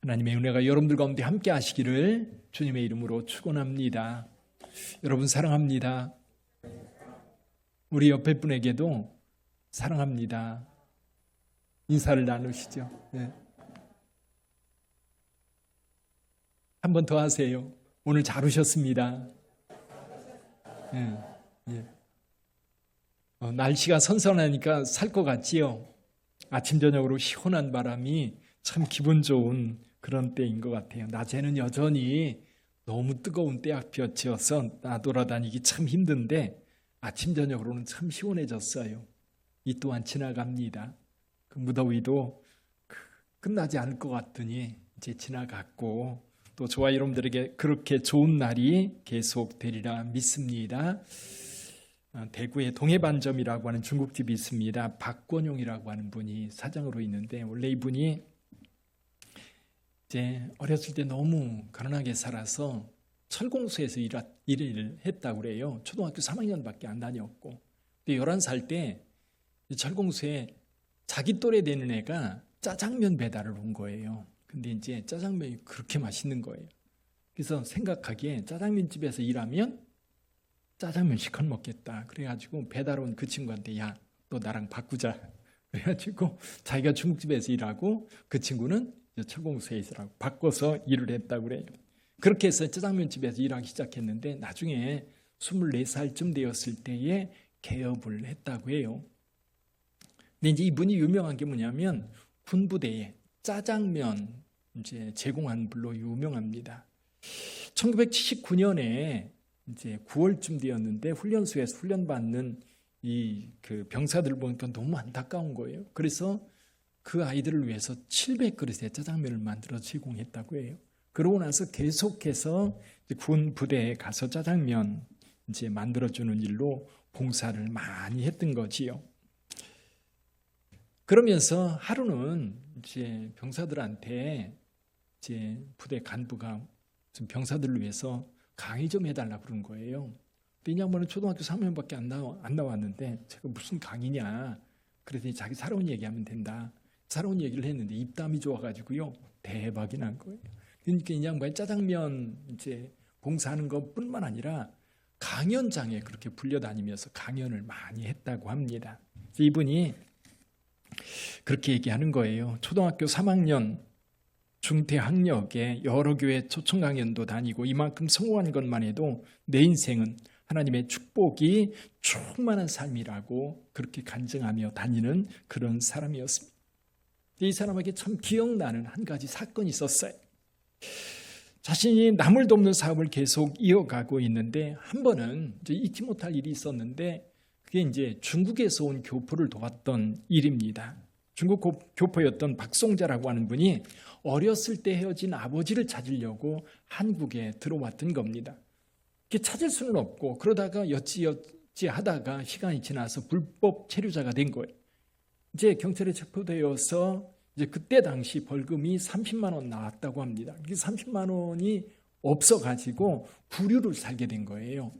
하나님의 은혜가 여러분들 가운데 함께 하시기를 주님의 이름으로 축원합니다. 여러분 사랑합니다. 우리 옆에 분에게도 사랑합니다. 인사를 나누시죠. 네. 한 번 더 하세요. 오늘 잘 오셨습니다. 네. 네. 날씨가 선선하니까 살 것 같지요. 아침 저녁으로 시원한 바람이 참 기분 좋은 그런 때인 것 같아요. 낮에는 여전히 너무 뜨거운 때약볕이어서 나돌아다니기 참 힘든데 아침 저녁으로는 참 시원해졌어요. 이 또한 지나갑니다. 그 무더위도 끝나지 않을 것 같더니 이제 지나갔고 또 저와 여러분들에게 그렇게 좋은 날이 계속 되리라 믿습니다. 대구에 동해반점이라고 하는 중국집이 있습니다. 박권용이라고 하는 분이 사장으로 있는데 원래 이분이 이제 어렸을 때 너무 가난하게 살아서 철공소에서 일을 했다고 그래요. 초등학교 3학년밖에 안 다녔고 11살 때 철공소에 자기 또래 되는 애가 짜장면 배달을 온 거예요. 근데 이제 짜장면이 그렇게 맛있는 거예요. 그래서 생각하기에 짜장면집에서 일하면 짜장면 시컷 먹겠다. 그래가지고 배달 온 그 친구한테 야, 너 나랑 바꾸자. 그래가지고 자기가 중국집에서 일하고 그 친구는 철공소에 있으라고 바꿔서 일을 했다고 그래요. 그렇게 해서 짜장면집에서 일하기 시작했는데 나중에 24살쯤 되었을 때에 개업을 했다고 해요. 근데 이제 이분이 유명한 게 뭐냐면 군부대에 짜장면 이제 제공한 불로 유명합니다. 1979년에 이제 9월쯤 되었는데 훈련소에서 훈련받는 그 병사들 보니까 너무 안타까운 거예요. 그래서 그 아이들을 위해서 700그릇의 짜장면을 만들어 제공했다고 해요. 그러고 나서 계속해서 군 부대에 가서 짜장면 이제 만들어주는 일로 봉사를 많이 했던 거지요. 그러면서 하루는 이제 병사들한테 이제 부대 간부가 좀 병사들을 위해서 강의 좀 해달라고 그런 거예요. 근데 이 양반은 초등학교 3학년밖에 안 나왔는데 제가 무슨 강의냐 그랬더니 자기 살아온 얘기하면 된다. 살아온 얘기를 했는데 입담이 좋아가지고요 대박이 난 거예요. 그러니까 이 양반이 짜장면 이제 봉사하는 것뿐만 아니라 강연장에 그렇게 불려다니면서 강연을 많이 했다고 합니다. 이분이 그렇게 얘기하는 거예요. 초등학교 3학년 중퇴학력에 여러 교회 초청 강연도 다니고 이만큼 성공한 것만 해도 내 인생은 하나님의 축복이 충만한 삶이라고 그렇게 간증하며 다니는 그런 사람이었습니다. 이 사람에게 참 기억나는 한 가지 사건이 있었어요. 자신이 남을 돕는 사업을 계속 이어가고 있는데 한 번은 이제 잊지 못할 일이 있었는데 그게 이제 중국에서 온 교포를 도왔던 일입니다. 중국 교포였던 박송자라고 하는 분이 어렸을 때 헤어진 아버지를 찾으려고 한국에 들어왔던 겁니다. 찾을 수는 없고 그러다가 여찌여찌 하다가 시간이 지나서 불법 체류자가 된 거예요. 이제 경찰에 체포되어서 이제 그때 당시 벌금이 30만 원 나왔다고 합니다. 30만 원이 없어가지고 구류를 살게 된 거예요.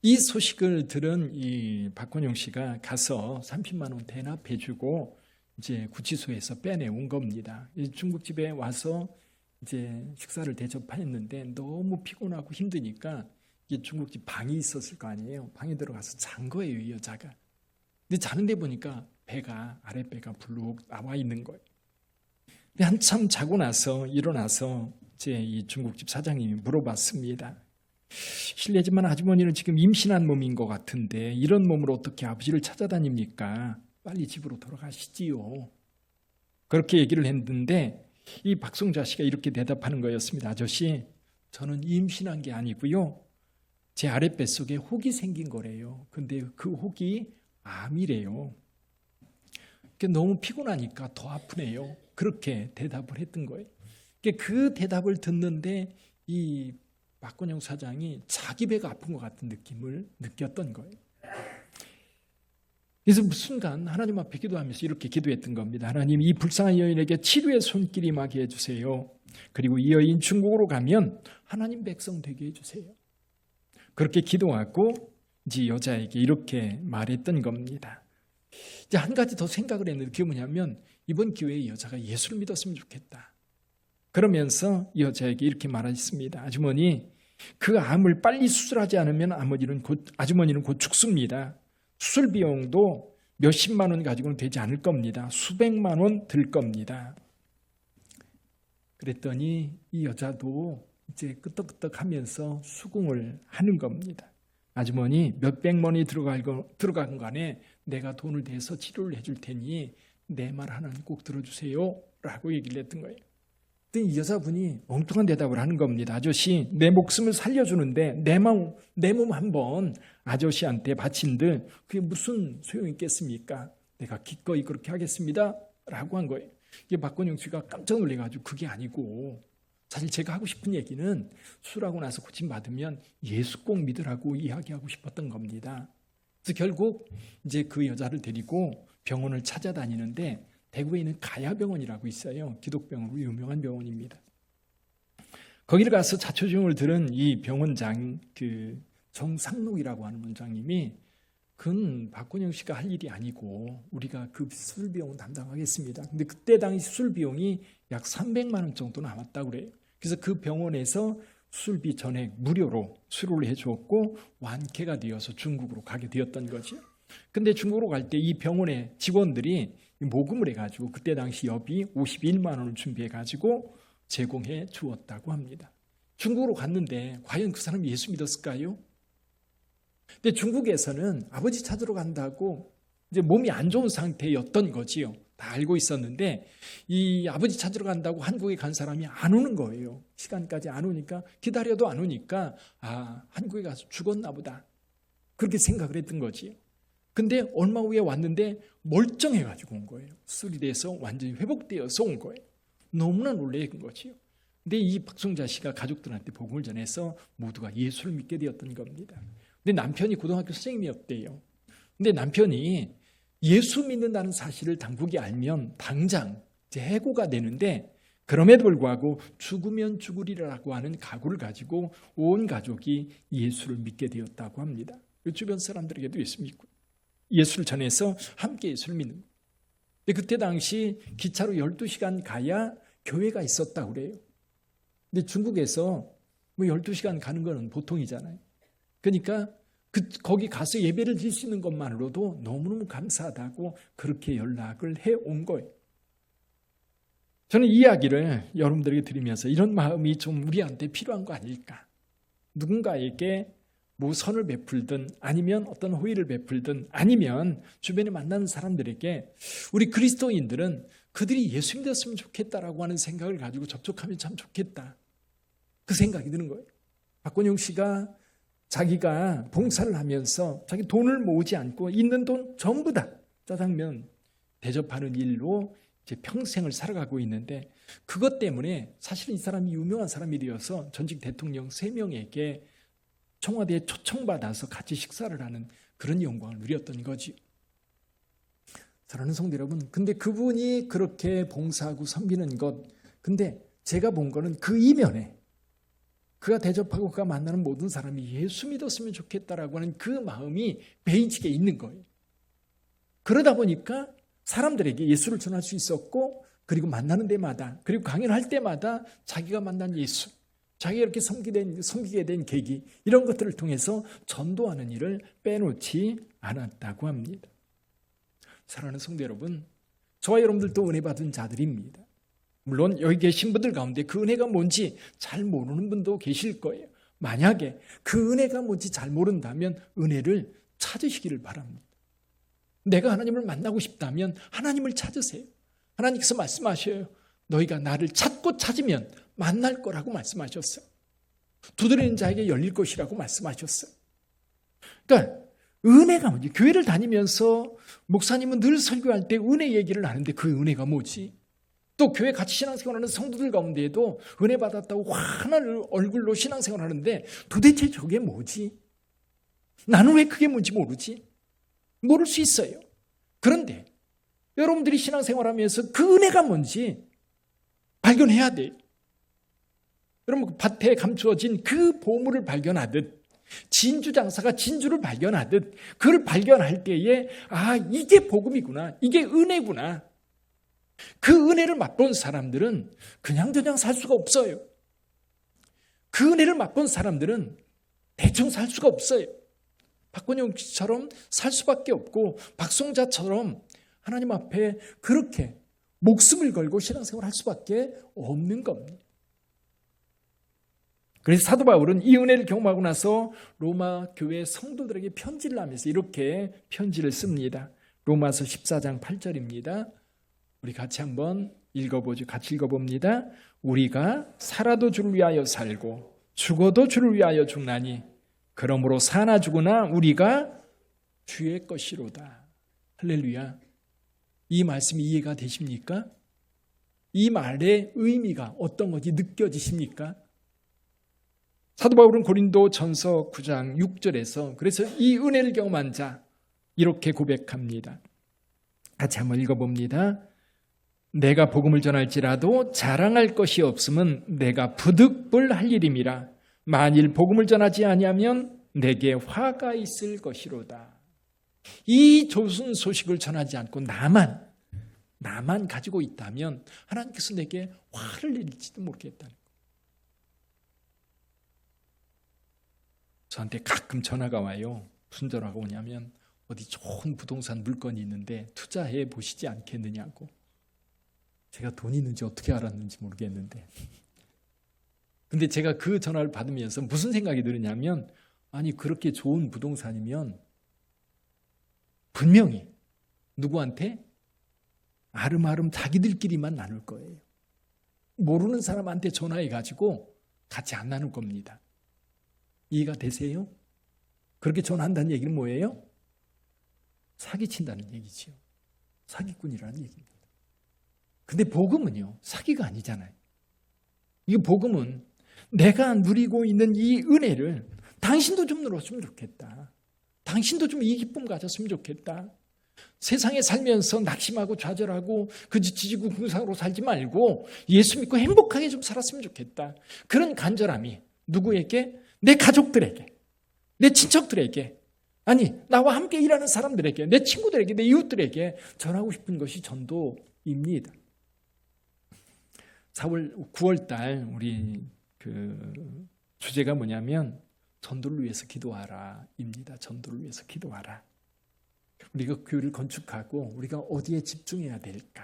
이 소식을 들은 이 박권용 씨가 가서 30만 원 대납해주고 이제 구치소에서 빼내온 겁니다. 중국집에 와서 이제 식사를 대접했는데 너무 피곤하고 힘드니까 이게 중국집 방이 있었을 거 아니에요. 방에 들어가서 잔 거예요, 이 여자가. 근데 자는데 보니까 아랫배가 불룩 나와 있는 거예요. 근데 한참 자고 나서 일어나서 이제 이 중국집 사장님이 물어봤습니다. 실례지만 아주머니는 지금 임신한 몸인 것 같은데 이런 몸으로 어떻게 아버지를 찾아다닙니까? 빨리 집으로 돌아가시지요. 그렇게 얘기를 했는데 이 박송자 씨가 이렇게 대답하는 거였습니다. 아저씨, 저는 임신한 게 아니고요. 제 아랫뱃속에 혹이 생긴 거래요. 근데 그 혹이 암이래요. 너무 피곤하니까 더 아프네요. 그렇게 대답을 했던 거예요. 그 대답을 듣는데 이 박권용 사장이 자기 배가 아픈 것 같은 느낌을 느꼈던 거예요. 그래서 순간 하나님 앞에 기도하면서 이렇게 기도했던 겁니다. 하나님, 이 불쌍한 여인에게 치료의 손길이 임하게 해주세요. 그리고 이 여인 중국으로 가면 하나님 백성 되게 해주세요. 그렇게 기도하고 이제 여자에게 이렇게 말했던 겁니다. 이제 한 가지 더 생각을 했는데 그게 뭐냐면 이번 기회에 여자가 예수를 믿었으면 좋겠다. 그러면서 여자에게 이렇게 말했습니다. 아주머니, 그 암을 빨리 수술하지 않으면 아주머니는 곧 죽습니다. 수술 비용도 몇십만 원 가지고는 되지 않을 겁니다. 수백만 원 들 겁니다. 그랬더니 이 여자도 이제 끄떡끄떡하면서 수긍을 하는 겁니다. 아주머니, 몇백만 원이 들어간 간에 내가 돈을 대서 치료를 해줄 테니 내 말 하나는 꼭 들어주세요 라고 얘기를 했던 거예요. 근데 이 여자분이 엉뚱한 대답을 하는 겁니다. 아저씨, 내 목숨을 살려주는데 내 몸 한번 아저씨한테 바친들 그게 무슨 소용이 있겠습니까? 내가 기꺼이 그렇게 하겠습니다 라고 한 거예요. 이게 박건영 씨가 깜짝 놀래가지고 그게 아니고, 사실 제가 하고 싶은 얘기는 수술하고 나서 고침받으면 예수 꼭 믿으라고 이야기하고 싶었던 겁니다. 그래서 결국 이제 그 여자를 데리고 병원을 찾아다니는데, 대구에 있는 가야병원이라고 있어요. 기독병원으로 유명한 병원입니다. 거기를 가서 자초지종을 들은 이 병원장, 정상록이라고 하는 원장님이, 그건 박건영 씨가 할 일이 아니고 우리가 그 수술 비용은 담당하겠습니다. 근데 그때 당시 수술 비용이 약 300만 원 정도 나왔다고 그래요. 그래서 그 병원에서 수술비 전액 무료로 수료를 해주었고 완쾌가 되어서 중국으로 가게 되었던 거죠. 근데 중국으로 갈 때 이 병원의 직원들이 모금을 해가지고 그때 당시 여비 51만 원을 준비해가지고 제공해 주었다고 합니다. 중국으로 갔는데 과연 그 사람이 예수 믿었을까요? 근데 중국에서는 아버지 찾으러 간다고 이제 몸이 안 좋은 상태였던 거지요. 다 알고 있었는데 이 아버지 찾으러 간다고 한국에 간 사람이 안 오는 거예요. 시간까지 안 오니까, 기다려도 안 오니까 한국에 가서 죽었나 보다 그렇게 생각을 했던 거지요. 근데 얼마 후에 왔는데 멀쩡해가지고 온 거예요. 수술이 돼서 완전히 회복되어서 온 거예요. 너무나 놀란 거지요. 근데 이 박송자 씨가 가족들한테 복음을 전해서 모두가 예수를 믿게 되었던 겁니다. 근데 남편이 고등학교 선생님이었대요. 근데 남편이 예수 믿는다는 사실을 당국이 알면 당장 해고가 되는데, 그럼에도 불구하고 죽으면 죽으리라고 하는 각오를 가지고 온 가족이 예수를 믿게 되었다고 합니다. 주변 사람들에게도 예수 믿고 예수를 전해서 함께 예수를 믿는 거예요. 근데 그때 당시 기차로 12시간 가야 교회가 있었다고 그래요. 근데 중국에서 12시간 가는 거는 보통이잖아요. 그러니까 거기 가서 예배를 드릴 수 있는 것만으로도 너무너무 감사하다고 그렇게 연락을 해온 거예요. 저는 이 이야기를 여러분들에게 드리면서 이런 마음이 좀 우리한테 필요한 거 아닐까. 누군가에게 뭐 선을 베풀든 아니면 어떤 호의를 베풀든 아니면 주변에 만나는 사람들에게 우리 그리스도인들은 그들이 예수 믿었으면 좋겠다라고 하는 생각을 가지고 접촉하면 참 좋겠다. 그 생각이 드는 거예요. 박건영 씨가 자기가 봉사를 하면서 자기 돈을 모으지 않고 있는 돈 전부 다 짜장면 대접하는 일로 이제 평생을 살아가고 있는데, 그것 때문에 사실 이 사람이 유명한 사람이 되어서 전직 대통령 3명에게 청와대에 초청받아서 같이 식사를 하는 그런 영광을 누렸던 거지. 사랑하는 성도 여러분, 근데 그분이 그렇게 봉사하고 섬기는 것, 근데 제가 본 거는 그 이면에 그가 대접하고 그가 만나는 모든 사람이 예수 믿었으면 좋겠다라고 하는 그 마음이 베이직에 있는 거예요. 그러다 보니까 사람들에게 예수를 전할 수 있었고, 그리고 만나는 데마다, 그리고 강연할 때마다 자기가 만난 예수, 자기가 이렇게 섬기게 된 계기, 이런 것들을 통해서 전도하는 일을 빼놓지 않았다고 합니다. 사랑하는 성도 여러분, 저와 여러분들도 은혜 받은 자들입니다. 물론 여기 계신 분들 가운데 그 은혜가 뭔지 잘 모르는 분도 계실 거예요. 만약에 그 은혜가 뭔지 잘 모른다면 은혜를 찾으시기를 바랍니다. 내가 하나님을 만나고 싶다면 하나님을 찾으세요. 하나님께서 말씀하셔요. 너희가 나를 찾고 찾으면 만날 거라고 말씀하셨어요. 두드리는 자에게 열릴 것이라고 말씀하셨어요. 그러니까 은혜가 뭐지? 교회를 다니면서 목사님은 늘 설교할 때 은혜 얘기를 하는데 그 은혜가 뭐지? 또 교회 같이 신앙생활하는 성도들 가운데에도 은혜 받았다고 환한 얼굴로 신앙생활하는데 도대체 저게 뭐지? 나는 왜 그게 뭔지 모르지? 모를 수 있어요. 그런데 여러분들이 신앙생활하면서 그 은혜가 뭔지 발견해야 돼요. 여러분, 밭에 감추어진 그 보물을 발견하듯, 진주 장사가 진주를 발견하듯, 그걸 발견할 때에 이게 복음이구나, 이게 은혜구나, 그 은혜를 맛본 사람들은 그냥 살 수가 없어요. 그 은혜를 맛본 사람들은 대충 살 수가 없어요. 박건영 씨처럼 살 수밖에 없고 박송자처럼 하나님 앞에 그렇게 목숨을 걸고 신앙생활을 할 수밖에 없는 겁니다. 그래서 사도 바울은 이 은혜를 경험하고 나서 로마 교회 성도들에게 편지를 하면서 이렇게 편지를 씁니다. 로마서 14장 8절입니다. 우리 같이 한번 읽어보죠. 같이 읽어봅니다. 우리가 살아도 주를 위하여 살고 죽어도 주를 위하여 죽나니 그러므로 사나 죽으나 우리가 주의 것이로다. 할렐루야. 이 말씀이 이해가 되십니까? 이 말의 의미가 어떤 건지 느껴지십니까? 사도 바울은 고린도 전서 9장 6절에서 그래서 이 은혜를 경험한 자 이렇게 고백합니다. 같이 한번 읽어봅니다. 내가 복음을 전할지라도 자랑할 것이 없음은 내가 부득불할 일임이라. 만일 복음을 전하지 아니하면 내게 화가 있을 것이로다. 이 좋은 소식을 전하지 않고 나만 가지고 있다면 하나님께서 내게 화를 내릴지도 모르겠다는 거예요. 저한테 가끔 전화가 와요. 무슨 전화가 오냐면 어디 좋은 부동산 물건이 있는데 투자해 보시지 않겠느냐고. 제가 돈이 있는지 어떻게 알았는지 모르겠는데 근데 제가 그 전화를 받으면서 무슨 생각이 드느냐면 아니 그렇게 좋은 부동산이면 분명히 누구한테 아름아름 자기들끼리만 나눌 거예요. 모르는 사람한테 전화해가지고 같이 안 나눌 겁니다. 이해가 되세요? 그렇게 전화한다는 얘기는 뭐예요? 사기친다는 얘기죠. 사기꾼이라는 얘기입니다. 근데 복음은요, 사기가 아니잖아요. 이 복음은 내가 누리고 있는 이 은혜를 당신도 좀 누렸으면 좋겠다. 당신도 좀 이 기쁨 가졌으면 좋겠다. 세상에 살면서 낙심하고 좌절하고 지지고 궁상으로 살지 말고 예수 믿고 행복하게 좀 살았으면 좋겠다. 그런 간절함이 누구에게? 내 가족들에게, 내 친척들에게, 아니 나와 함께 일하는 사람들에게, 내 친구들에게, 내 이웃들에게 전하고 싶은 것이 전도입니다. 9월 달 우리 주제가 뭐냐면 전도를 위해서 기도하라입니다. 전도를 위해서 기도하라. 우리가 교회를 건축하고 우리가 어디에 집중해야 될까?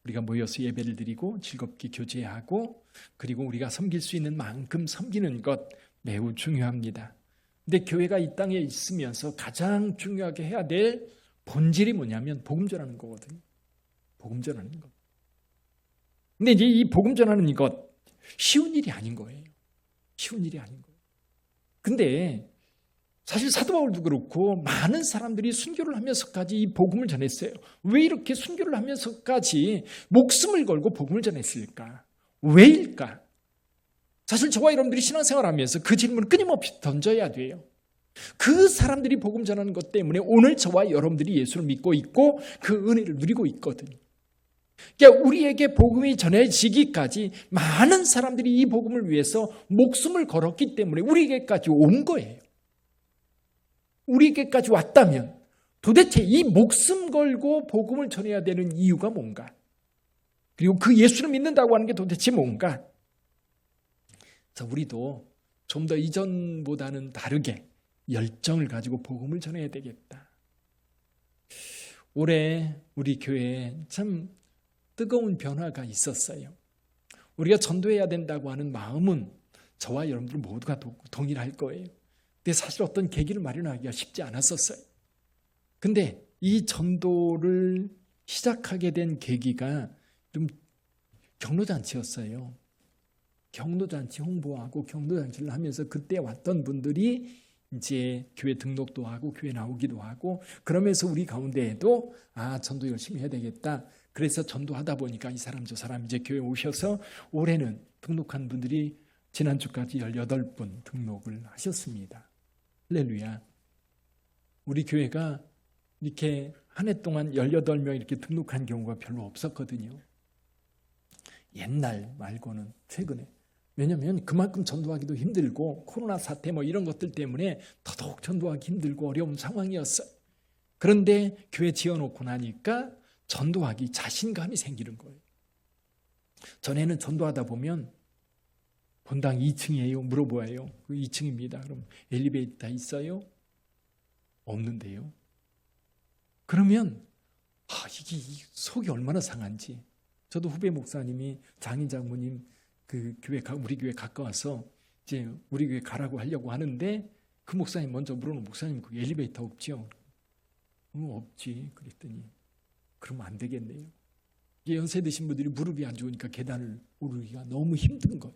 우리가 모여서 예배를 드리고 즐겁게 교제하고 그리고 우리가 섬길 수 있는 만큼 섬기는 것 매우 중요합니다. 근데 교회가 이 땅에 있으면서 가장 중요하게 해야 될 본질이 뭐냐면 복음 전하는 거거든요. 복음 전하는 것. 근데 이제 이 복음 전하는 것 쉬운 일이 아닌 거예요. 쉬운 일이 아닌 거예요. 근데 사실 사도 바울도 그렇고 많은 사람들이 순교를 하면서까지 이 복음을 전했어요. 왜 이렇게 순교를 하면서까지 목숨을 걸고 복음을 전했을까? 왜일까? 사실 저와 여러분들이 신앙생활을 하면서 그 질문을 끊임없이 던져야 돼요. 그 사람들이 복음 전하는 것 때문에 오늘 저와 여러분들이 예수를 믿고 있고 그 은혜를 누리고 있거든요. 그러니까 우리에게 복음이 전해지기까지 많은 사람들이 이 복음을 위해서 목숨을 걸었기 때문에 우리에게까지 온 거예요. 우리에게까지 왔다면 도대체 이 목숨 걸고 복음을 전해야 되는 이유가 뭔가? 그리고 그 예수를 믿는다고 하는 게 도대체 뭔가? 그래서 우리도 좀 더 이전보다는 다르게 열정을 가지고 복음을 전해야 되겠다. 올해 우리 교회에 참 뜨거운 변화가 있었어요. 우리가 전도해야 된다고 하는 마음은 저와 여러분들 모두가 동일할 거예요. 근데 사실 어떤 계기를 마련하기가 쉽지 않았었어요. 근데 이 전도를 시작하게 된 계기가 좀 경로잔치였어요. 경로잔치 홍보하고 경로잔치를 하면서 그때 왔던 분들이 이제 교회 등록도 하고 교회 나오기도 하고 그러면서 우리 가운데에도 전도 열심히 해야 되겠다. 그래서 전도하다 보니까 이 사람 저 사람 이제 교회 오셔서 올해는 등록한 분들이 지난주까지 18분 등록을 하셨습니다. 할렐루야. 우리 교회가 이렇게 한 해 동안 18명 이렇게 등록한 경우가 별로 없었거든요. 옛날 말고는 최근에. 왜냐하면 그만큼 전도하기도 힘들고 코로나 사태 이런 것들 때문에 더더욱 전도하기 힘들고 어려운 상황이었어요. 그런데 교회 지어놓고 나니까 전도하기 자신감이 생기는 거예요. 전에는 전도하다 보면 본당 2층이에요? 물어보아요. 그 2층입니다. 그럼 엘리베이터 있어요? 없는데요. 그러면 이게 속이 얼마나 상한지. 저도 후배 목사님이 장인 장모님 그 교회 우리 교회 가까워서 이제 우리 교회 가라고 하려고 하는데 그 목사님 먼저 물어보는 목사님 그 엘리베이터 없죠? 없지. 그랬더니 그러면 안 되겠네요. 이게 연세 드신 분들이 무릎이 안 좋으니까 계단을 오르기가 너무 힘든 거예요.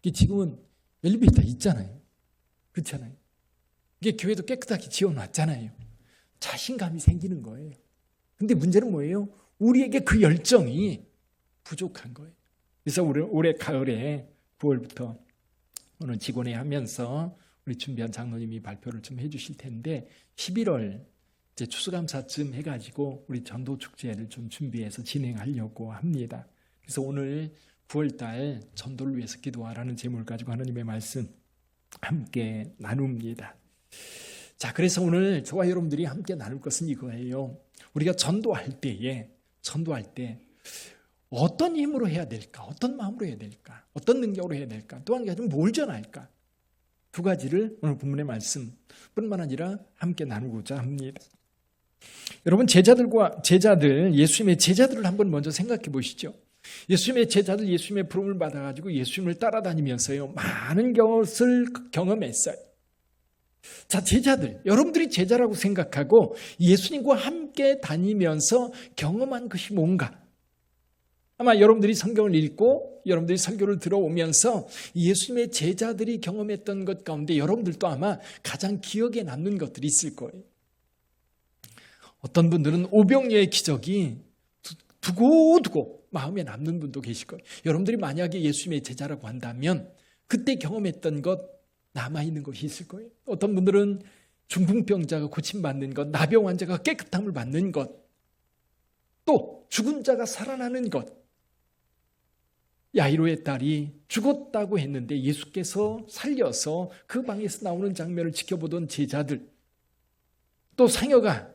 이게 지금은 엘리베이터 있잖아요. 그렇잖아요. 이게 교회도 깨끗하게 지어놨잖아요. 자신감이 생기는 거예요. 근데 문제는 뭐예요? 우리에게 그 열정이 부족한 거예요. 그래서 올해 가을에 9월부터 오늘 직원회 하면서 우리 준비한 장로님이 발표를 좀 해주실 텐데 11월 이제 추수감사쯤 해가지고 우리 전도축제를 좀 준비해서 진행하려고 합니다. 그래서 오늘 9월달 전도를 위해서 기도하라는 제목을 가지고 하나님의 말씀 함께 나눕니다. 자, 그래서 오늘 저와 여러분들이 함께 나눌 것은 이거예요. 우리가 전도할 때 어떤 힘으로 해야 될까? 어떤 마음으로 해야 될까? 어떤 능력으로 해야 될까? 또 한 가지는 뭘 전할까? 두 가지를 오늘 본문의 말씀뿐만 아니라 함께 나누고자 합니다. 여러분 제자들 예수님의 제자들을 한번 먼저 생각해 보시죠. 예수님의 제자들 예수님의 부름을 받아가지고 예수님을 따라다니면서요 많은 것을 경험했어요. 자, 제자들, 여러분들이 제자라고 생각하고 예수님과 함께 다니면서 경험한 것이 뭔가? 아마 여러분들이 성경을 읽고 여러분들이 설교를 들어오면서 예수님의 제자들이 경험했던 것 가운데 여러분들도 아마 가장 기억에 남는 것들이 있을 거예요. 어떤 분들은 오병이어의 기적이 두고두고 마음에 남는 분도 계실 거예요. 여러분들이 만약에 예수님의 제자라고 한다면 그때 경험했던 것 남아있는 것이 있을 거예요. 어떤 분들은 중풍병자가 고침받는 것, 나병 환자가 깨끗함을 받는 것, 또 죽은 자가 살아나는 것. 야이로의 딸이 죽었다고 했는데 예수께서 살려서 그 방에서 나오는 장면을 지켜보던 제자들, 또 상여가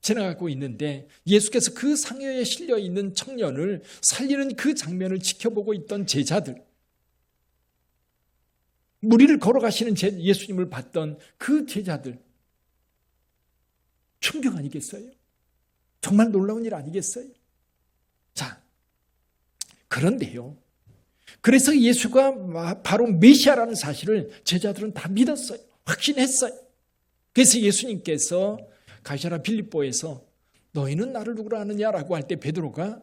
지나가고 있는데 예수께서 그 상여에 실려있는 청년을 살리는 그 장면을 지켜보고 있던 제자들, 무리를 걸어가시는 예수님을 봤던 그 제자들, 충격 아니겠어요? 정말 놀라운 일 아니겠어요? 자, 그런데요, 그래서 예수가 바로 메시아라는 사실을 제자들은 다 믿었어요. 확신했어요. 그래서 예수님께서 가이사랴 빌립보에서 너희는 나를 누구라 하느냐라고 할 때 베드로가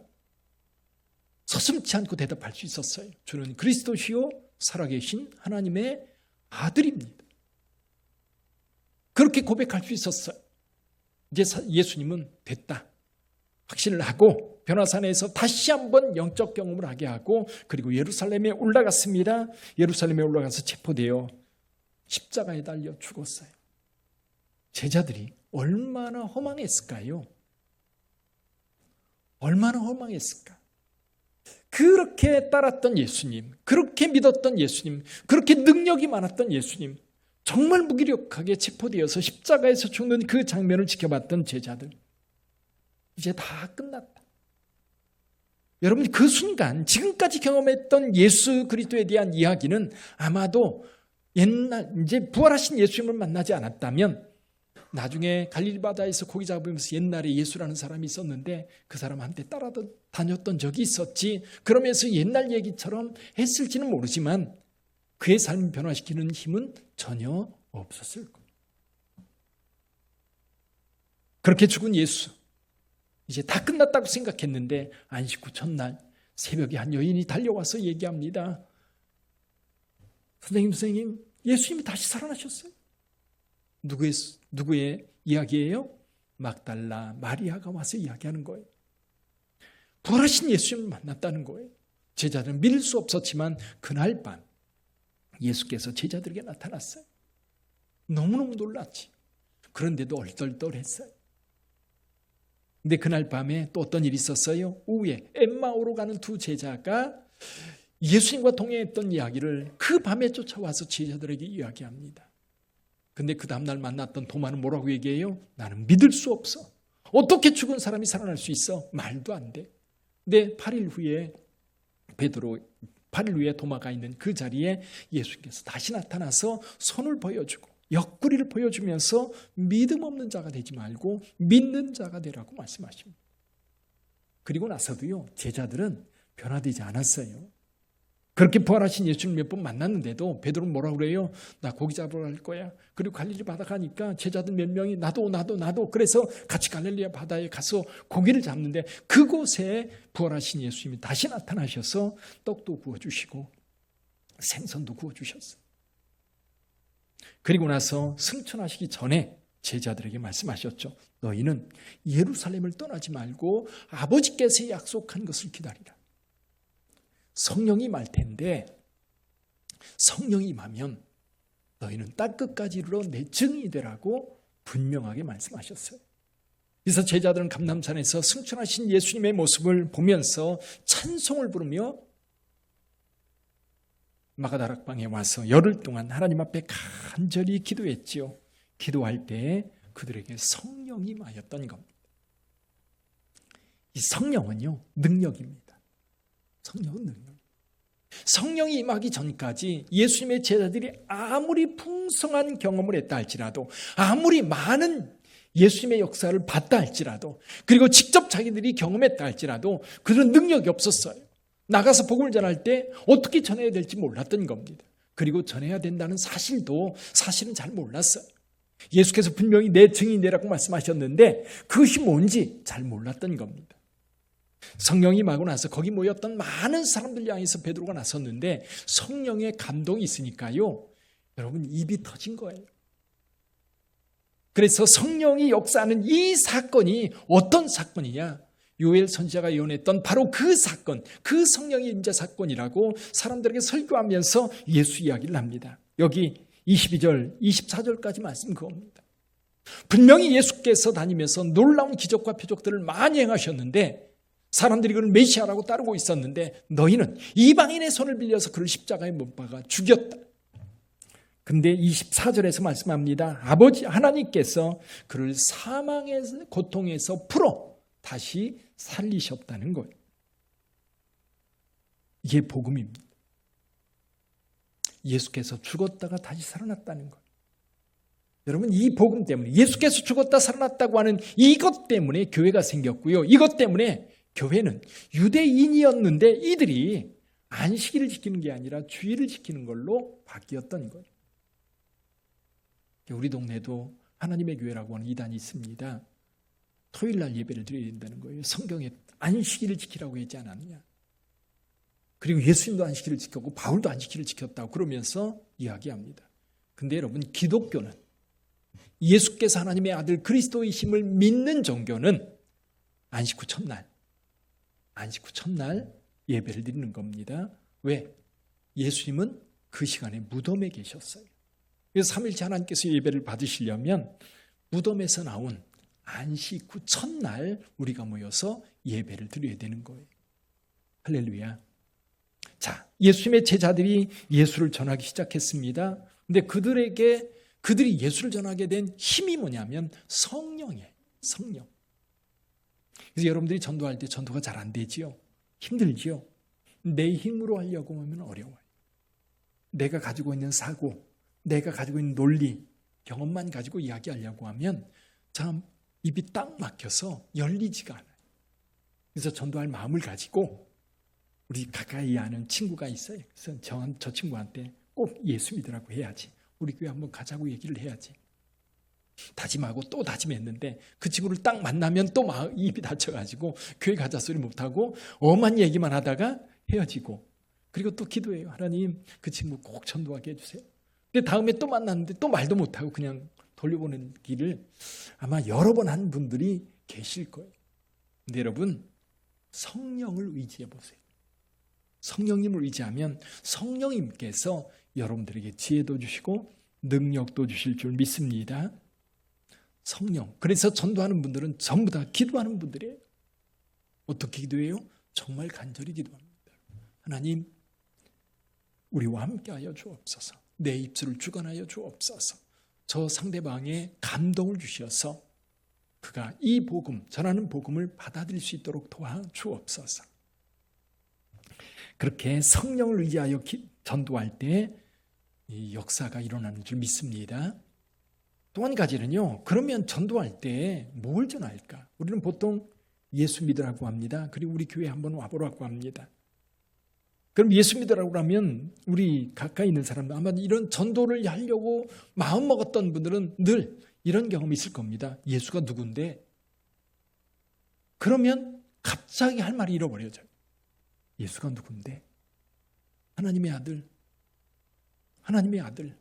서슴지 않고 대답할 수 있었어요. 저는 그리스도시요 살아계신 하나님의 아들입니다. 그렇게 고백할 수 있었어요. 이제 예수님은 됐다 확신을 하고 변화산에서 다시 한번 영적 경험을 하게 하고 그리고 예루살렘에 올라갔습니다. 예루살렘에 올라가서 체포되어 십자가에 달려 죽었어요. 제자들이 얼마나 허망했을까요? 얼마나 허망했을까? 그렇게 따랐던 예수님, 그렇게 믿었던 예수님, 그렇게 능력이 많았던 예수님, 정말 무기력하게 체포되어서 십자가에서 죽는 그 장면을 지켜봤던 제자들, 이제 다 끝났다. 여러분, 그 순간 지금까지 경험했던 예수 그리스도에 대한 이야기는 아마도 이제 부활하신 예수님을 만나지 않았다면 나중에 갈릴리 바다에서 고기 잡으면서 옛날에 예수라는 사람이 있었는데 그 사람한테 따라다녔던 적이 있었지, 그러면서 옛날 얘기처럼 했을지는 모르지만 그의 삶을 변화시키는 힘은 전혀 없었을 거예요. 그렇게 죽은 예수, 이제 다 끝났다고 생각했는데 안식 후 첫날 새벽에 한 여인이 달려와서 얘기합니다. 선생님, 예수님이 다시 살아나셨어요. 누구의 이야기예요? 막달라 마리아가 와서 이야기하는 거예요. 부활하신 예수님을 만났다는 거예요. 제자들은 믿을 수 없었지만 그날 밤 예수께서 제자들에게 나타났어요. 너무너무 놀랐지. 그런데도 얼떨떨했어요. 근데 그날 밤에 또 어떤 일이 있었어요? 오후에 엠마오로 가는 두 제자가 예수님과 동행했던 이야기를 그 밤에 쫓아와서 제자들에게 이야기합니다. 근데 그 다음날 만났던 도마는 뭐라고 얘기해요? 나는 믿을 수 없어. 어떻게 죽은 사람이 살아날 수 있어? 말도 안 돼. 근데 8일 후에 도마가 있는 그 자리에 예수님께서 다시 나타나서 손을 보여주고 옆구리를 보여주면서 믿음 없는 자가 되지 말고 믿는 자가 되라고 말씀하십니다. 그리고 나서도요, 제자들은 변화되지 않았어요. 그렇게 부활하신 예수님 몇 번 만났는데도 베드로는 뭐라고 그래요? 나 고기 잡으러 갈 거야. 그리고 갈릴리 바다 가니까 제자들 몇 명이 나도 그래서 같이 갈릴리 바다에 가서 고기를 잡는데 그곳에 부활하신 예수님이 다시 나타나셔서 떡도 구워주시고 생선도 구워주셨어요. 그리고 나서 승천하시기 전에 제자들에게 말씀하셨죠. 너희는 예루살렘을 떠나지 말고 아버지께서 약속한 것을 기다리라. 성령이 임할 텐데 성령이 임하면 너희는 땅끝까지 이르러 내 증인이 되라고 분명하게 말씀하셨어요. 그래서 제자들은 감람산에서 승천하신 예수님의 모습을 보면서 찬송을 부르며 마가다락방에 와서 열흘 동안 하나님 앞에 간절히 기도했지요. 기도할 때 그들에게 성령이 임하였던 겁니다. 이 성령은요, 능력입니다. 성령은 능력. 성령이 임하기 전까지 예수님의 제자들이 아무리 풍성한 경험을 했다 할지라도, 아무리 많은 예수님의 역사를 봤다 할지라도, 그리고 직접 자기들이 경험했다 할지라도 그런 능력이 없었어요. 나가서 복음을 전할 때 어떻게 전해야 될지 몰랐던 겁니다. 그리고 전해야 된다는 사실도 사실은 잘 몰랐어요. 예수께서 분명히 내 증인이라고 말씀하셨는데 그것이 뭔지 잘 몰랐던 겁니다. 성령이 임하고 나서 거기 모였던 많은 사람들 향해서 베드로가 나섰는데 성령의 감동이 있으니까요, 여러분 입이 터진 거예요. 그래서 성령이 역사하는 이 사건이 어떤 사건이냐? 요엘 선지자가 예언했던 바로 그 사건, 그 성령의 임재 사건이라고 사람들에게 설교하면서 예수 이야기를 합니다. 여기 22절, 24절까지 말씀 그겁니다. 분명히 예수께서 다니면서 놀라운 기적과 표적들을 많이 행하셨는데 사람들이 그를 메시아라고 따르고 있었는데 너희는 이방인의 손을 빌려서 그를 십자가에 못 박아 죽였다. 근데 24절에서 말씀합니다. 아버지 하나님께서 그를 사망의 고통에서 풀어 다시 살리셨다는 거예요. 이게 복음입니다. 예수께서 죽었다가 다시 살아났다는 거예요. 여러분, 이 복음 때문에 예수께서 죽었다 살아났다고 하는 이것 때문에 교회가 생겼고요. 이것 때문에 교회는 유대인이었는데 이들이 안식일을 지키는 게 아니라 주일을 지키는 걸로 바뀌었던 거예요. 우리 동네도 하나님의 교회라고 하는 이단이 있습니다. 토요일날 예배를 드려야 된다는 거예요. 성경에 안식일을 지키라고 하지 않았느냐. 그리고 예수님도 안식일을 지켰고 바울도 안식일을 지켰다고 그러면서 이야기합니다. 근데 여러분, 기독교는 예수께서 하나님의 아들 그리스도이심을 믿는 종교는 안식 후 첫날 예배를 드리는 겁니다. 왜? 예수님은 그 시간에 무덤에 계셨어요. 그래서 3일째 하나님께서 예배를 받으시려면 무덤에서 나온 안식 후 첫날 우리가 모여서 예배를 드려야 되는 거예요. 할렐루야. 자, 예수님의 제자들이 예수를 전하기 시작했습니다. 근데 그들이 예수를 전하게 된 힘이 뭐냐면 성령이에요. 성령. 그래서 여러분들이 전도할 때 전도가 잘 안 되지요. 힘들지요. 내 힘으로 하려고 하면 어려워요. 내가 가지고 있는 사고, 내가 가지고 있는 논리, 경험만 가지고 이야기하려고 하면 참 입이 딱 막혀서 열리지가 않아요. 그래서 전도할 마음을 가지고 우리 가까이 아는 친구가 있어요. 그래서 저 친구한테 꼭 예수 믿으라고 해야지. 우리 교회 한번 가자고 얘기를 해야지. 다짐하고 또 다짐했는데 그 친구를 딱 만나면 또 입이 닫혀가지고 교회 가자 소리 못하고 엄한 얘기만 하다가 헤어지고, 그리고 또 기도해요. 하나님, 그 친구 꼭 전도하게 해주세요. 근데 다음에 또 만났는데 또 말도 못하고 그냥 돌려보는 길을 아마 여러 번 한 분들이 계실 거예요. 근데 여러분, 성령을 의지해 보세요. 성령님을 의지하면 성령님께서 여러분들에게 지혜도 주시고 능력도 주실 줄 믿습니다. 성령. 그래서 전도하는 분들은 전부 다 기도하는 분들이에요. 어떻게 기도해요? 정말 간절히 기도합니다. 하나님, 우리와 함께하여 주옵소서. 내 입술을 주관하여 주옵소서. 저 상대방에 감동을 주셔서 그가 이 복음, 전하는 복음을 받아들일 수 있도록 도와주옵소서. 그렇게 성령을 의지하여 전도할 때 이 역사가 일어나는 줄 믿습니다. 또 한 가지는요, 그러면 전도할 때 뭘 전할까? 우리는 보통 예수 믿으라고 합니다. 그리고 우리 교회 한번 와보라고 합니다. 그럼 예수 믿으라고 하면 우리 가까이 있는 사람들, 아마 이런 전도를 하려고 마음 먹었던 분들은 늘 이런 경험이 있을 겁니다. 예수가 누군데? 그러면 갑자기 할 말이 잃어버려져요. 예수가 누군데? 하나님의 아들. 하나님의 아들.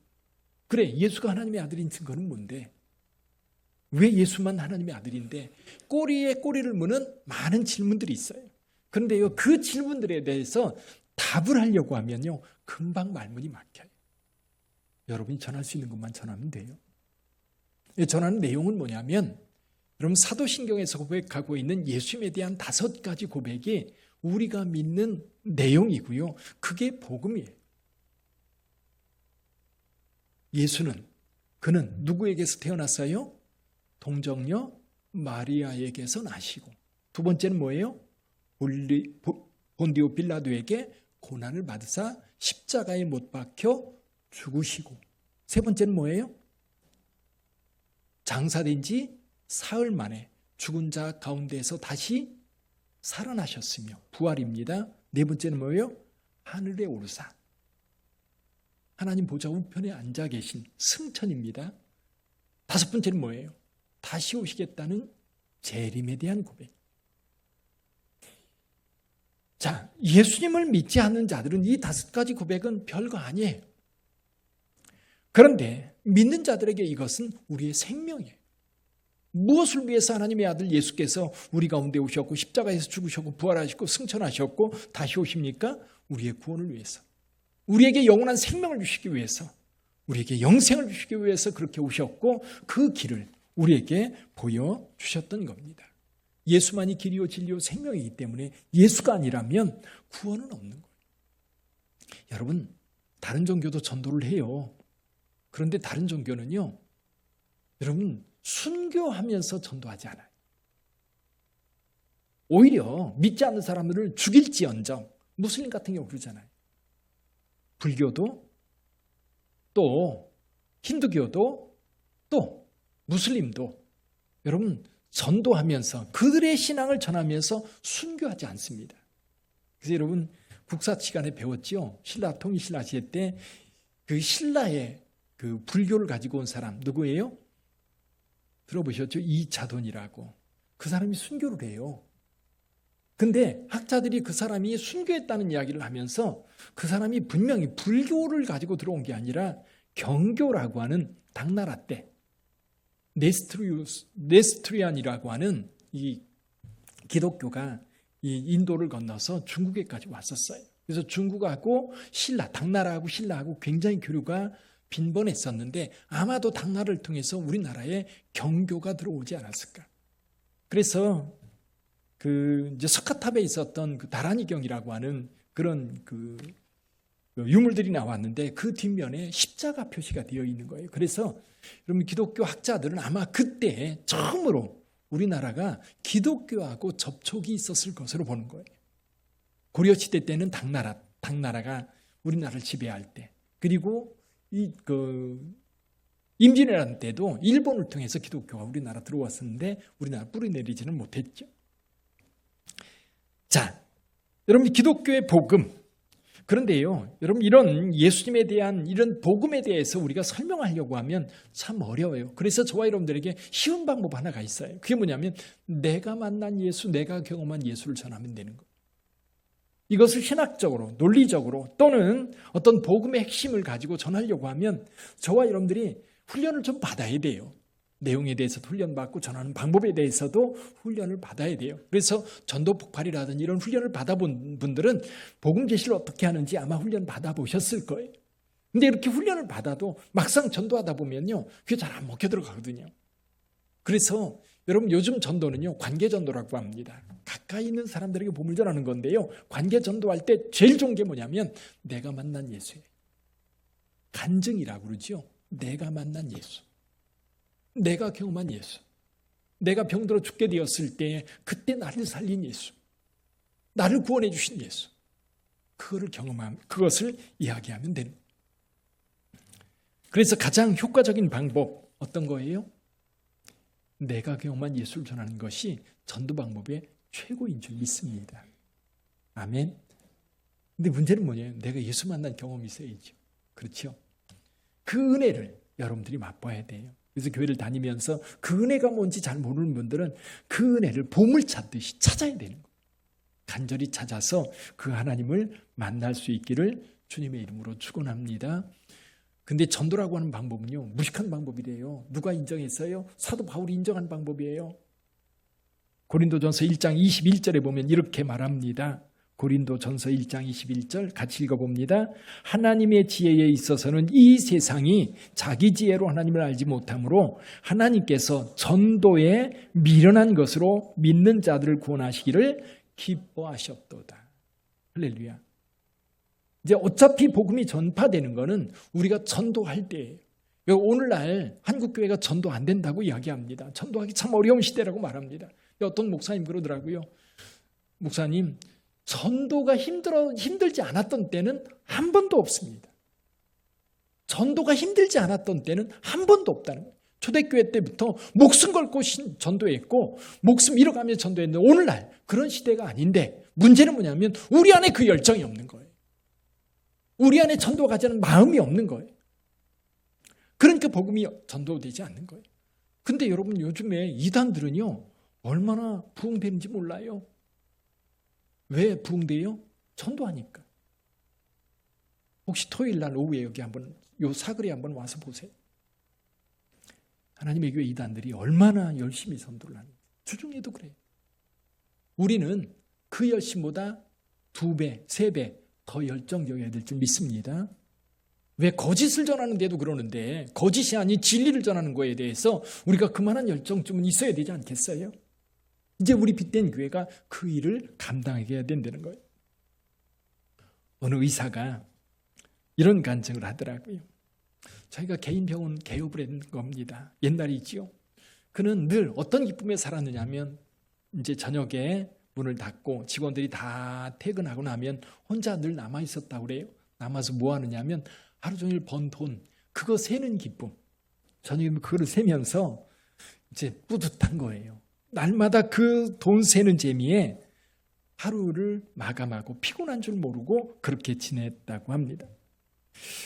그래, 예수가 하나님의 아들인 증거는 뭔데? 왜 예수만 하나님의 아들인데? 꼬리에 꼬리를 무는 많은 질문들이 있어요. 그런데요, 그 질문들에 대해서 답을 하려고 하면요, 금방 말문이 막혀요. 여러분이 전할 수 있는 것만 전하면 돼요. 전하는 내용은 뭐냐면, 여러분 사도신경에서 고백하고 있는 예수님에 대한 5가지 고백이 우리가 믿는 내용이고요. 그게 복음이에요. 예수는, 그는 누구에게서 태어났어요? 동정녀 마리아에게서 나시고, 두 번째는 뭐예요? 본디오 빌라도에게 고난을 받으사 십자가에 못 박혀 죽으시고, 세 번째는 뭐예요? 장사된 지 사흘 만에 죽은 자 가운데에서 다시 살아나셨으며 부활입니다. 네 번째는 뭐예요? 하늘에 오르사 하나님 보좌 우편에 앉아 계신 승천입니다. 다섯 번째는 뭐예요? 다시 오시겠다는 재림에 대한 고백. 자, 예수님을 믿지 않는 자들은 이 5가지 고백은 별거 아니에요. 그런데 믿는 자들에게 이것은 우리의 생명이에요. 무엇을 위해서 하나님의 아들 예수께서 우리 가운데 오셨고 십자가에서 죽으셨고 부활하셨고 승천하셨고 다시 오십니까? 우리의 구원을 위해서, 우리에게 영원한 생명을 주시기 위해서, 우리에게 영생을 주시기 위해서 그렇게 오셨고 그 길을 우리에게 보여주셨던 겁니다. 예수만이 길이요 진리요 생명이기 때문에 예수가 아니라면 구원은 없는 거예요. 여러분, 다른 종교도 전도를 해요. 그런데 다른 종교는요, 여러분 순교하면서 전도하지 않아요. 오히려 믿지 않는 사람들을 죽일지언정, 무슬림 같은 경우 그러잖아요. 불교도, 또 힌두교도, 또 무슬림도 여러분 전도하면서 그들의 신앙을 전하면서 순교하지 않습니다. 그래서 여러분 국사 시간에 배웠죠. 신라 통일신라 시대 때 그 신라의 그 불교를 가지고 온 사람 누구예요? 들어보셨죠? 이자돈이라고. 그 사람이 순교를 해요. 근데 학자들이 그 사람이 순교했다는 이야기를 하면서 그 사람이 분명히 불교를 가지고 들어온 게 아니라 경교라고 하는 당나라 때 네스트리안이라고 하는 이 기독교가 이 인도를 건너서 중국에까지 왔었어요. 그래서 중국하고 신라, 당나라하고 신라하고 굉장히 교류가 빈번했었는데 아마도 당나라를 통해서 우리나라에 경교가 들어오지 않았을까. 그래서 그 이제 석가탑에 있었던 그 다라니경이라고 하는 그런 그 유물들이 나왔는데 그 뒷면에 십자가 표시가 되어 있는 거예요. 그래서 여러분 기독교 학자들은 아마 그때 처음으로 우리나라가 기독교하고 접촉이 있었을 것으로 보는 거예요. 고려시대 때는 당나라가 우리나라를 지배할 때, 그리고 임진왜란 때도 일본을 통해서 기독교가 우리나라 들어왔었는데 우리나라 뿌리내리지는 못했죠. 자, 여러분 기독교의 복음. 그런데요, 여러분 이런 예수님에 대한 이런 복음에 대해서 우리가 설명하려고 하면 참 어려워요. 그래서 저와 여러분들에게 쉬운 방법 하나가 있어요. 그게 뭐냐면 내가 만난 예수, 내가 경험한 예수를 전하면 되는 거예요. 이것을 신학적으로, 논리적으로 또는 어떤 복음의 핵심을 가지고 전하려고 하면 저와 여러분들이 훈련을 좀 받아야 돼요. 내용에 대해서도 훈련받고 전하는 방법에 대해서도 훈련을 받아야 돼요. 그래서 전도 폭발이라든지 이런 훈련을 받아본 분들은 복음 제시를 어떻게 하는지 아마 훈련 받아보셨을 거예요. 근데 이렇게 훈련을 받아도 막상 전도하다 보면요, 그게 잘 안 먹혀 들어가거든요. 그래서 여러분 요즘 전도는요, 관계 전도라고 합니다. 가까이 있는 사람들에게 복음을 전하는 건데요, 관계 전도할 때 제일 좋은 게 뭐냐면 내가 만난 예수예요. 간증이라고 그러죠. 내가 만난 예수, 내가 경험한 예수, 내가 병들어 죽게 되었을 때 그때 나를 살린 예수, 나를 구원해 주신 예수, 그거를 경험하면 그것을 이야기하면 되는. 그래서 가장 효과적인 방법 어떤 거예요? 내가 경험한 예수를 전하는 것이 전도 방법의 최고인 줄 믿습니다. 아멘. 근데 문제는 뭐냐면 내가 예수 만난 경험이 있어야죠. 그렇죠? 그 은혜를 여러분들이 맛봐야 돼요. 그래서 교회를 다니면서 그 은혜가 뭔지 잘 모르는 분들은 그 은혜를 보물 찾듯이 찾아야 되는 거예요. 간절히 찾아서 그 하나님을 만날 수 있기를 주님의 이름으로 축원합니다. 근데 전도라고 하는 방법은요, 무식한 방법이래요. 누가 인정했어요? 사도 바울이 인정한 방법이에요. 고린도전서 1장 21절에 보면 이렇게 말합니다. 고린도전서 1장 21절 같이 읽어봅니다. 하나님의 지혜에 있어서는 이 세상이 자기 지혜로 하나님을 알지 못하므로 하나님께서 전도에 미련한 것으로 믿는 자들을 구원하시기를 기뻐하셨도다. 할렐루야. 이제 어차피 복음이 전파되는 것은 우리가 전도할 때예요. 오늘날 한국교회가 전도 안 된다고 이야기합니다. 전도하기 참 어려운 시대라고 말합니다. 어떤 목사님 그러더라고요. 목사님, 전도가 힘들지 않았던 때는 한 번도 없습니다. 전도가 힘들지 않았던 때는 한 번도 없다는 거예요. 초대교회 때부터 목숨 걸고 전도했고 목숨 잃어가며 전도했는데 오늘날 그런 시대가 아닌데 문제는 뭐냐면 우리 안에 그 열정이 없는 거예요. 우리 안에 전도 가자는 마음이 없는 거예요. 그러니까 복음이 전도되지 않는 거예요. 근데 여러분 요즘에 이단들은요 얼마나 부흥되는지 몰라요. 왜 부흥돼요? 전도하니까. 혹시 토요일 날 오후에 여기 한번 요 사거리에 한번 와서 보세요. 하나님의 교회 이단들이 얼마나 열심히 전도를 하는지. 주중에도 그래요. 우리는 그 열심보다 2배, 3배 더 열정적이어야 될 줄 믿습니다. 왜 거짓을 전하는데도 그러는데 거짓이 아닌 진리를 전하는 거에 대해서 우리가 그만한 열정쯤은 있어야 되지 않겠어요? 이제 우리 빛된 교회가 그 일을 감당하게 해야 된다는 거예요. 어느 의사가 이런 간증을 하더라고요. 자기가 개인 병원 개업을 한 겁니다. 옛날이지요. 그는 늘 어떤 기쁨에 살았느냐 하면 이제 저녁에 문을 닫고 직원들이 다 퇴근하고 나면 혼자 늘 남아 있었다고 그래요. 남아서 뭐 하느냐 하면 하루 종일 번 돈, 그거 세는 기쁨. 저녁에 그거를 세면서 이제 뿌듯한 거예요. 날마다 그 돈 세는 재미에 하루를 마감하고 피곤한 줄 모르고 그렇게 지냈다고 합니다.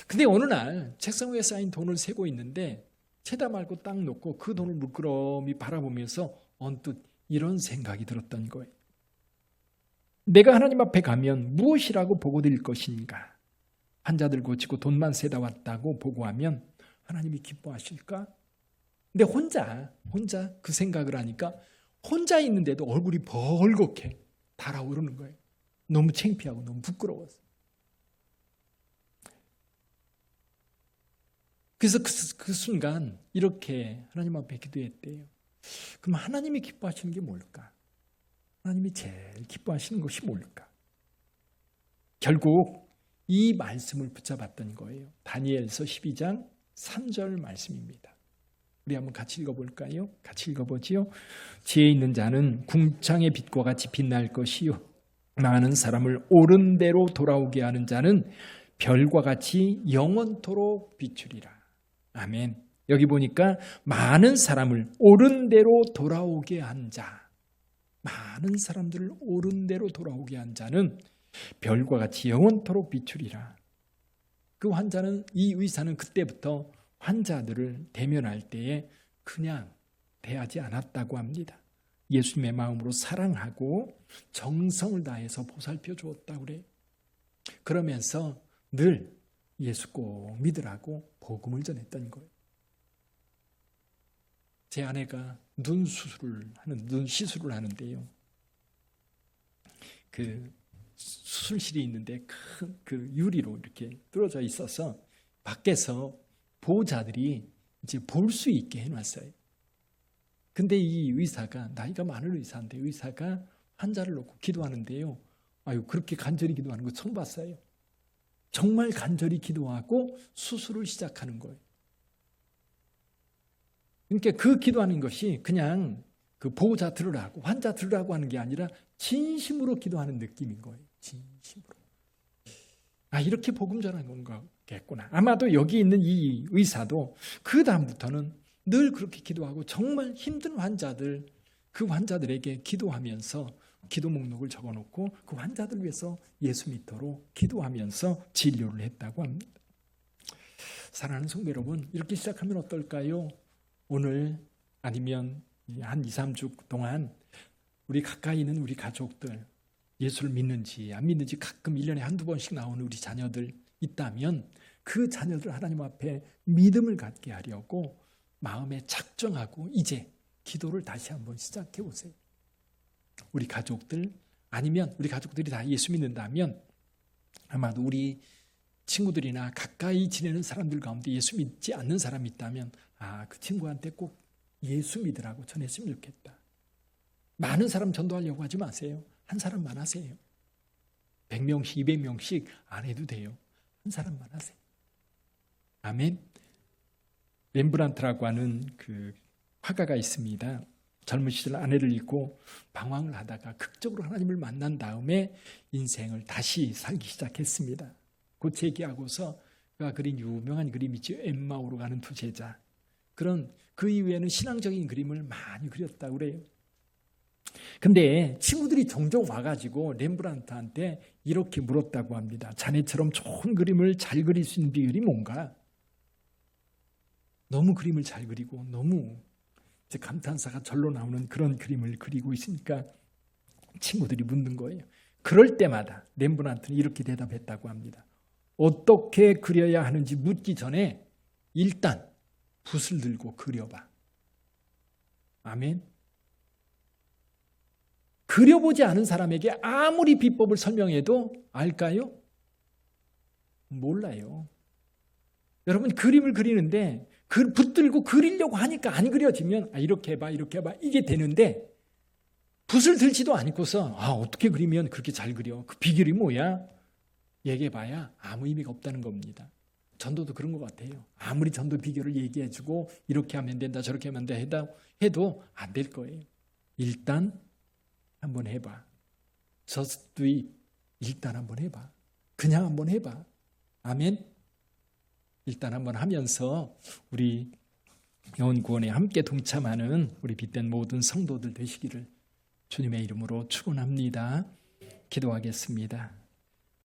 근데 어느 날 책상 위에 쌓인 돈을 세고 있는데 채다 말고 딱 놓고 그 돈을 물끄러미 바라보면서 언뜻 이런 생각이 들었던 거예요. 내가 하나님 앞에 가면 무엇이라고 보고드릴 것인가? 환자들 고치고 돈만 세다 왔다고 보고하면 하나님이 기뻐하실까? 근데 혼자 그 생각을 하니까 혼자 있는데도 얼굴이 벌겋게 달아오르는 거예요. 너무 창피하고 너무 부끄러워서. 그래서 그 순간 이렇게 하나님 앞에 기도했대요. 그럼 하나님이 기뻐하시는 게 뭘까? 하나님이 제일 기뻐하시는 것이 뭘까? 결국 이 말씀을 붙잡았던 거예요. 다니엘서 12장 3절 말씀입니다. 우리 한번 같이 읽어볼까요? 같이 읽어보지요. 지혜 있는 자는 궁창의 빛과 같이 빛날 것이요 많은 사람을 옳은 대로 돌아오게 하는 자는 별과 같이 영원토록 비추리라. 아멘. 여기 보니까 많은 사람을 옳은 대로 돌아오게 한 자, 많은 사람들을 옳은 대로 돌아오게 한 자는 별과 같이 영원토록 비추리라. 그 환자는, 이 의사는 그때부터 환자들을 대면할 때에 그냥 대하지 않았다고 합니다. 예수님의 마음으로 사랑하고 정성을 다해서 보살펴 주었다고 그래요. 그러면서 늘 예수 꼭 믿으라고 복음을 전했던 거예요. 제 아내가 눈 시술을 하는데요. 그 수술실이 있는데 큰 그 유리로 이렇게 뚫어져 있어서 밖에서 보호자들이 이제 볼 수 있게 해놨어요. 근데 이 의사가 나이가 많은 의사인데 의사가 환자를 놓고 기도하는데요. 아유, 그렇게 간절히 기도하는 거 처음 봤어요. 정말 간절히 기도하고 수술을 시작하는 거예요. 그러니까 그 기도하는 것이 그냥 그 보호자 들으라고, 환자 들으라고 하는 게 아니라 진심으로 기도하는 느낌인 거예요. 진심으로. 이렇게 복음 전하는 거겠구나. 아마도 여기 있는 이 의사도 그 다음부터는 늘 그렇게 기도하고 정말 힘든 환자들, 그 환자들에게 기도하면서 기도 목록을 적어놓고 그 환자들 위해서 예수 믿도록 기도하면서 진료를 했다고 합니다. 사랑하는 성도 여러분, 이렇게 시작하면 어떨까요? 오늘 아니면 한 2, 3주 동안 우리 가까이 있는 우리 가족들, 예수를 믿는지 안 믿는지 가끔 1년에 한두 번씩 나오는 우리 자녀들 있다면 그 자녀들 하나님 앞에 믿음을 갖게 하려고 마음에 작정하고 이제 기도를 다시 한번 시작해 보세요. 우리 가족들, 아니면 우리 가족들이 다 예수 믿는다면 아마도 우리 친구들이나 가까이 지내는 사람들 가운데 예수 믿지 않는 사람이 있다면 그 친구한테 꼭 예수 믿으라고 전했으면 좋겠다. 많은 사람 전도하려고 하지 마세요. 한 사람만 하세요. 100명씩 200명씩 안 해도 돼요. 한 사람만 하세요. 아멘. 렘브란트라고 하는 그 화가가 있습니다. 젊은 시절 아내를 잃고 방황을 하다가 극적으로 하나님을 만난 다음에 인생을 다시 살기 시작했습니다. 곧 재기하고서 그가 그린 유명한 그림이죠. 엠마오로 가는 두 제자. 그런 그 이후에는 신앙적인 그림을 많이 그렸다고 그래요. 근데 친구들이 종종 와가지고 렘브란트한테 이렇게 물었다고 합니다. 자네처럼 좋은 그림을 잘 그릴 수 있는 비결이 뭔가? 너무 그림을 잘 그리고 너무 감탄사가 절로 나오는 그런 그림을 그리고 있으니까 친구들이 묻는 거예요. 그럴 때마다 렘브란트는 이렇게 대답했다고 합니다. 어떻게 그려야 하는지 묻기 전에 일단 붓을 들고 그려봐. 아멘. 그려보지 않은 사람에게 아무리 비법을 설명해도 알까요? 몰라요. 여러분 그림을 그리는데 그 붙들고 그리려고 하니까 안 그려지면 이렇게 해봐 이렇게 해봐 이게 되는데 붓을 들지도 않고서 어떻게 그리면 그렇게 잘 그려? 그 비결이 뭐야? 얘기해봐야 아무 의미가 없다는 겁니다. 전도도 그런 것 같아요. 아무리 전도 비결을 얘기해주고 이렇게 하면 된다 저렇게 하면 된다 해도 안 될 거예요. 일단 한번 해봐. Just do it. 일단 한번 해봐. 그냥 한번 해봐. 아멘. 일단 한번 하면서 우리 영혼 구원에 함께 동참하는 우리 빛된 모든 성도들 되시기를 주님의 이름으로 축원합니다. 기도하겠습니다.